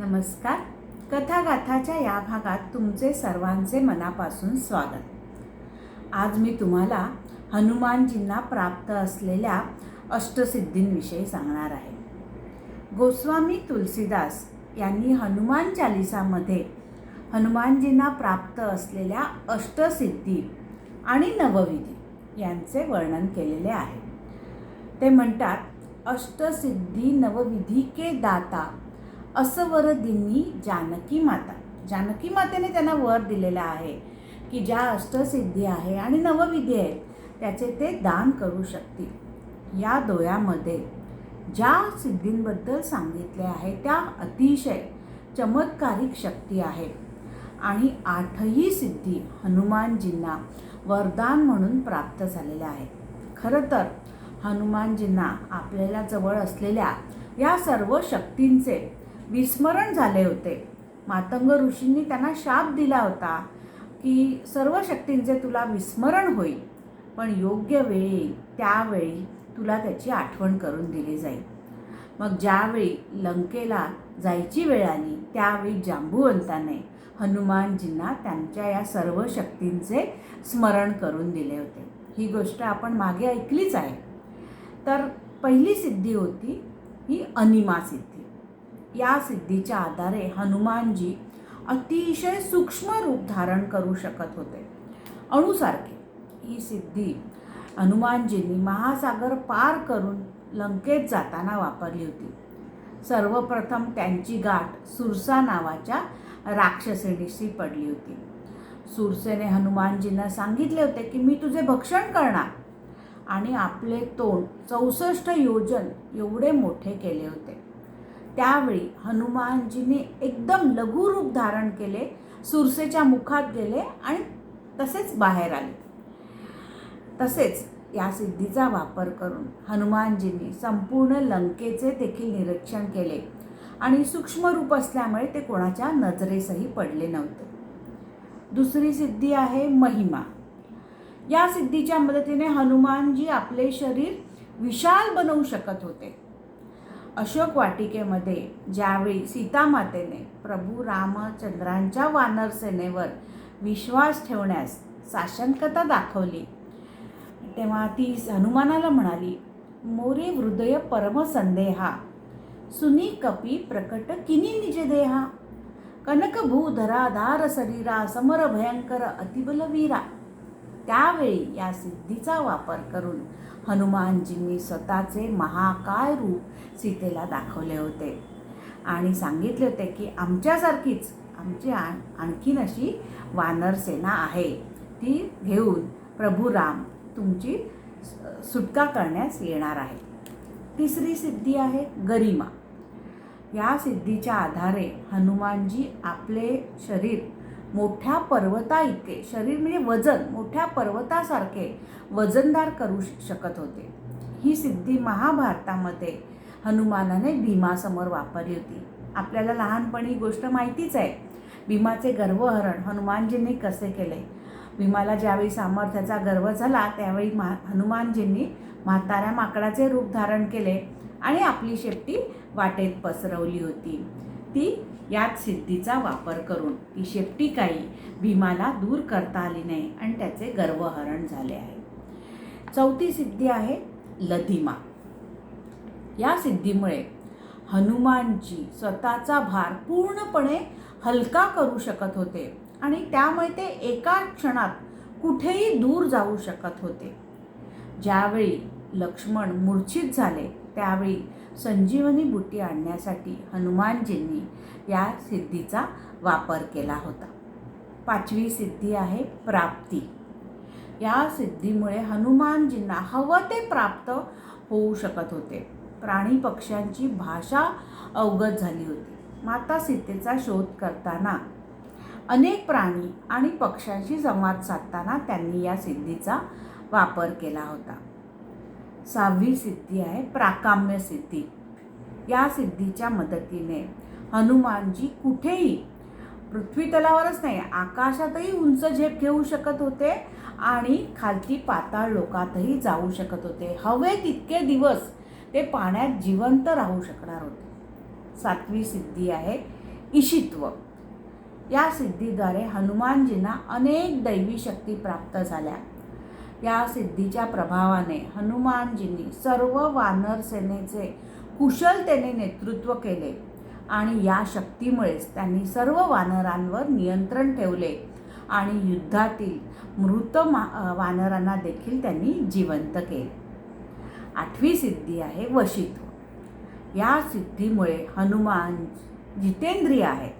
नमस्कार. कथागाथाच्या या भागात तुमचे सर्वांचे मनापासून स्वागत. आज मी तुम्हाला हनुमानजींना प्राप्त असलेल्या अष्टसिद्धींविषयी सांगणार आहे. गोस्वामी तुलसीदास यांनी हनुमान चालिसामध्ये हनुमानजींना प्राप्त असलेल्या अष्टसिद्धी आणि नवविधी यांचे वर्णन केलेले आहे. ते म्हणतात, अष्टसिद्धी नवविधी के दाता असवर दिनी जानकी माता. जानकी मातेने त्यांना वर दिलेला आहे की ज्या अष्टसिद्धी आहे आणि नवविधी आहेत त्याचे ते दान करू शकतील. या दोयामध्ये ज्या सिद्धींबद्दल सांगितले आहे त्या अतिशय चमत्कारिक शक्ती आहेत आणि 8ही सिद्धी हनुमानजींना वरदान म्हणून प्राप्त झालेल्या आहेत. खरं तर हनुमानजींना आपल्याला जवळ असलेल्या या सर्व शक्तींचे विस्मरण झाले होते. मातंग ऋषींनी त्यांना शाप दिला होता की सर्व शक्तींचे तुला विस्मरण होईल, पण योग्य वेळी त्यावेळी तुला त्याची आठवण करून दिली जाईल. मग ज्यावेळी लंकेला जायची वेळ आली त्यावेळी जांबुवंताने हनुमानजींना त्यांच्या या सर्व शक्तींचे स्मरण करून दिले होते. ही गोष्ट आपण मागे ऐकलीच आहे. तर पहिली सिद्धी होती ही अनिमा सिद्धी. या सिद्धीच्या आधारे हनुमानजी अतिशय सूक्ष्म रूप धारण करू शकत होते, अणुसारखे. ही सिद्धी हनुमानजींनी महासागर पार करून लंकेत जाताना वापरली होती. सर्वप्रथम त्यांची गाठ सुरसा नावाच्या राक्षसीशी पडली होती. सुरसेने हनुमानजींना सांगितले होते की मी तुझे भक्षण करणार, आणि आपले तोंड 64 योजन एवढे मोठे केले होते. त्यावेळी हनुमानजीने एकदम लघु रूप धारण केले, सुरसेच्या मुखात गेले आणि तसेच बाहेर आले. तसेच या सिद्धीचा वापर करून हनुमानजींनी संपूर्ण लंकेचे देखील निरीक्षण केले आणि सूक्ष्म रूप असल्यामुळे ते कोणाच्या नजरेसही पडले नव्हते. दुसरी सिद्धी आहे महिमा. या सिद्धीच्या मदतीने हनुमानजी आपले शरीर विशाल बनवू शकत होते. अशोक वाटिकेमध्ये ज्यावेळी सीतामातेने प्रभू रामचंद्रांच्या वानर सेनेवर विश्वास ठेवण्यास साशंकता दाखवली तेव्हा ती हनुमानाला म्हणाली, मोरे हृदय परमसंदेहा सुनी कपी प्रकट किनी निज देहा कनक भूधराधार शरीरा समर भयंकर अतिबलवीरा. त्यावेळी या सिद्धीचा वापर करून हनुमानजींनी स्वतःचे महाकाय रूप सीतेला दाखवले होते आणि सांगितले होते की आमच्यासारखीच आमची आणखीन अशी वानर सेना आहे, ती घेऊन प्रभू राम तुमची सुटका करण्यास येणार आहे. तिसरी सिद्धी आहे गरिमा. या सिद्धीच्या आधारे हनुमानजी आपले शरीर मोठ्या पर्वता इतके, शरीर म्हणजे वजन, मोठ्या पर्वतासारखे वजनदार करू शकत होते. ही सिद्धी महाभारतामध्ये हनुमानाने भीमासमोर वापरली होती. आपल्याला लहानपणी गोष्ट माहितीच आहे. भीमाचे गर्वहरण हनुमानजींनी कसे केले. भीमाला ज्यावेळी सामर्थ्याचा गर्व झाला त्यावेळी हनुमानजींनी म्हाताऱ्या माकडाचे रूप धारण केले आणि आपली शेपटी वाटेत पसरवली होती. ती याच सिद्धीचा वापर करून ती शेपटी काही भीमाला दूर करता आली नाही आणि त्याचे गर्वहरण झाले आहे. चौथी सिद्धी आहे लधिमा. या सिद्धीमुळे हनुमानजी स्वतःचा भार पूर्णपणे हलका करू शकत होते आणि त्यामुळे ते एका क्षणात कुठेही दूर जाऊ शकत होते. ज्यावेळी लक्ष्मण मूर्छित झाले त्यावेळी संजीवनी बुटी आणण्यासाठी हनुमानजींनी या सिद्धीचा वापर केला होता. पाचवी सिद्धी आहे प्राप्ती. या सिद्धीमुळे हनुमानजींना हवं ते प्राप्त होऊ शकत होते. प्राणी पक्ष्यांची भाषा अवगत झाली होती. माता सीतेचा शोध करताना अनेक प्राणी आणि पक्ष्यांशी संवाद साधताना त्यांनी या सिद्धीचा वापर केला होता. सहावी सिद्धी आहे प्राकाम्य सिद्धी. या सिद्धीच्या मदतीने हनुमानजी कुठेही, पृथ्वीतलावरच नाही आकाशातही उंच झेप घेऊ शकत होते आणि खालती पाताळ लोकातही जाऊ शकत होते. हवे तितके दिवस ते पाण्यात जिवंत राहू शकणार होते. सातवी सिद्धी आहे ईशित्व या सिद्धीद्वारे हनुमानजींना अनेक दैवी शक्ती प्राप्त झाल्या. या सिद्धीच्या प्रभावाने हनुमानजींनी सर्व वानर सेनेचे कुशलतेने नेतृत्व केले आणि या शक्तीमुळेच त्यांनी सर्व वानरांवर नियंत्रण ठेवले आणि युद्धातील मृत वानरांना देखील त्यांनी जिवंत केले. 8वी सिद्धी आहे वशित्व. या सिद्धीमुळे हनुमान जितेंद्रिय आहेत.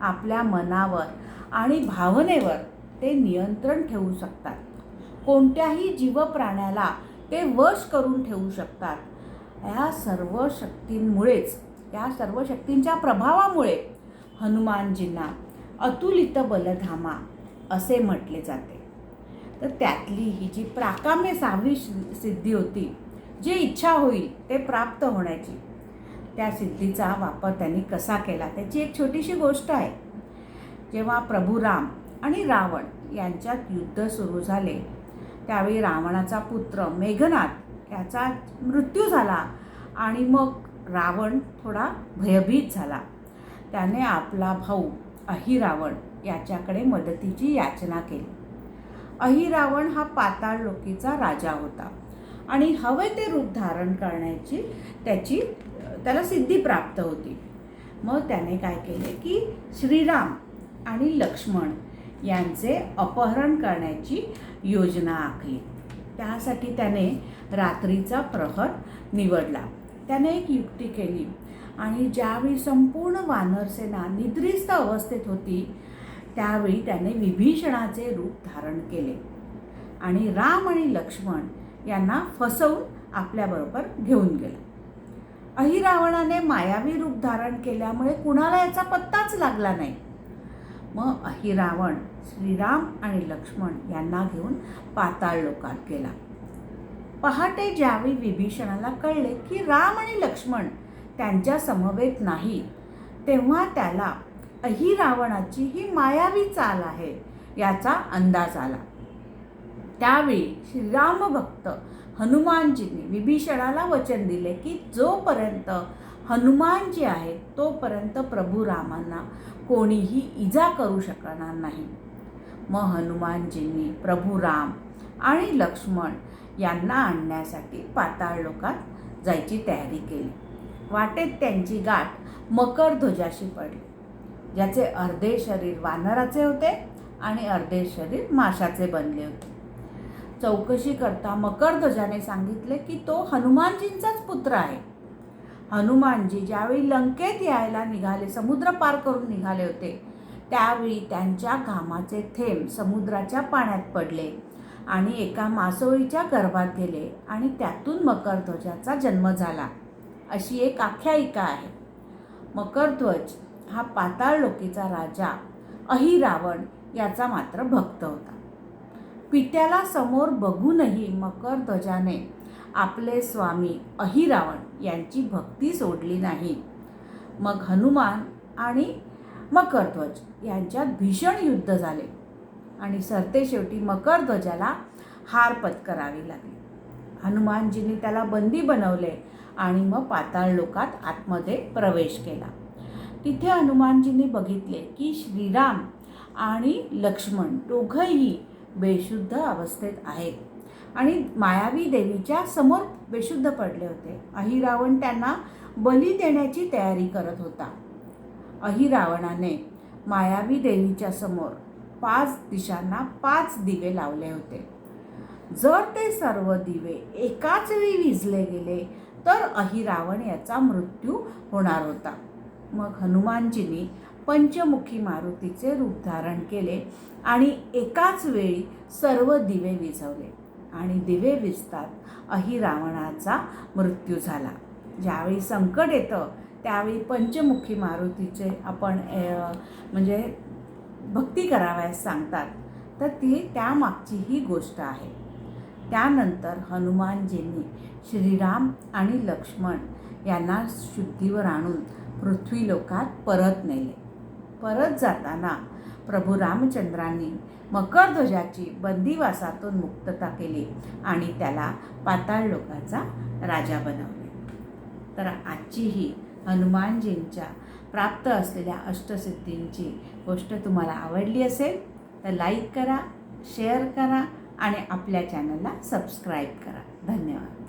आपल्या मनावर आणि भावनेवर ते नियंत्रण ठेवू शकतात. कोणत्याही जीवप्राण्याला ते वश करून ठेवू शकतात. या सर्व शक्तींच्या प्रभावामुळे हनुमानजींना अतुलित बलधामा असे म्हटले जाते. तर त्यातली ही जी प्राकाम्य 6वी सिद्धी होती, जी इच्छा होईल ते प्राप्त होण्याची, त्या सिद्धीचा वापर त्यांनी कसा केला त्याची एक छोटीशी गोष्ट आहे. जेव्हा प्रभू राम आणि रावण यांच्यात युद्ध सुरू झाले त्यावेळी रावणाचा पुत्र मेघनाद याचा मृत्यू झाला आणि मग रावण थोडा भयभीत झाला. त्याने आपला भाऊ अहिरावण याच्याकडे मदतीची याचना केली. अहिरावण हा पाताळ लोकीचा राजा होता आणि हवे ते रूप धारण करण्याची त्याला सिद्धी प्राप्त होती. मग त्याने काय केले की श्रीराम आणि लक्ष्मण यांचे अपहरण करण्याची योजना आखली. त्यासाठी त्याने रात्रीचा प्रहर निवडला. त्याने एक युक्ती केली आणि ज्यावेळी संपूर्ण वानरसेना निद्रिस्त अवस्थेत होती त्यावेळी त्याने विभीषणाचे रूप धारण केले आणि राम आणि लक्ष्मण यांना फसवून आपल्याबरोबर घेऊन गेला. अहिरावणाने मायावी रूप धारण केल्यामुळे कुणाला याचा पत्ताच लागला नाही. मग अहिरावण श्रीराम आणि लक्ष्मण यांना घेऊन पाताळ लोकात गेला. पहाटे ज्यावेळी विभीषणाला कळले की राम आणि लक्ष्मण त्यांच्या समवेत नाही तेव्हा त्याला अहिरावणाची ही मायावी चाल आहे याचा अंदाज आला. त्यावेळी श्रीराम भक्त हनुमानजींनी विभीषणाला वचन दिले की जोपर्यंत हनुमानजी आहेत तोपर्यंत प्रभू रामांना कोणीही इजा करू शकणार नाही. मग हनुमानजींनी प्रभू राम आणि लक्ष्मण यांना आणण्यासाठी पाताळ लोकात जायची तयारी केली. वाटेत त्यांची गाठ मकरध्वजाशी पडली, ज्याचे अर्धे शरीर वानराचे होते आणि अर्धे शरीर माशाचे बनले होते. चौकशी करता मकरध्वजाने सांगितले की तो हनुमानजींचाच पुत्र आहे. हनुमानजी ज्यावेळी लंकेत यायला निघाले, समुद्र पार करून निघाले होते, त्यावेळी त्यांच्या घामाचे थेंब समुद्राच्या पाण्यात पडले आणि एका मासोळीच्या गर्भात गेले आणि त्यातून मकरध्वजाचा जन्म झाला, अशी एक आख्यायिका आहे. मकरध्वज हा पाताळ लोकीचा राजा अहिरावण याचा मात्र भक्त होता. पित्याला समोर बघूनही मकरध्वजाने आपले स्वामी अहिरावण यांची भक्ती सोडली नाही. मग हनुमान आणि मकरध्वज यांच्यात भीषण युद्ध झाले आणि सरतेशेवटी मकरध्वजाला हार पत्करावी लागली. हनुमानजींनी त्याला बंदी बनवले आणि मग पाताळ लोकात आतमध्ये प्रवेश केला. तिथे हनुमानजींनी बघितले की श्रीराम आणि लक्ष्मण दोघंही बेशुद्ध अवस्थेत आहेत आणि मायावी देवीच्या समोर बेशुद्ध पडले होते. अहिरावण त्यांना बली देण्याची तयारी करत होता. अहिरावणाने मायावी देवीच्या समोर 5 दिशांना 5 दिवे लावले होते. जर ते सर्व दिवे एकाच वेळी विझले गेले तर अहिरावण याचा मृत्यू होणार होता. मग हनुमानजींनी पंचमुखी मारुतीचे रूप धारण केले आणि एकाच वेळी सर्व दिवे विझवले आणि दिवे विझतात अहिरावणाचा मृत्यू झाला. ज्यावेळी संकट येतं त्यावेळी पंचमुखी मारुतीचे आपण म्हणजे भक्ती करावयास सांगतात, तर ती त्यामागची ही गोष्ट आहे. त्यानंतर हनुमानजींनी श्रीराम आणि लक्ष्मण यांना शुद्धीवर आणून पृथ्वी लोकात परत नेले. परत जाताना प्रभू रामचंद्रांनी मकरध्वजाची बंदिवासातून मुक्तता केली आणि त्याला पाताळ लोकाचा राजा बनवले. तर आजची ही हनुमानजींच्या प्राप्त असलेल्या अष्टसिद्धींची गोष्ट तुम्हाला आवडली असेल तर लाईक करा, शेअर करा आणि आपल्या चॅनलला सबस्क्राईब करा. धन्यवाद.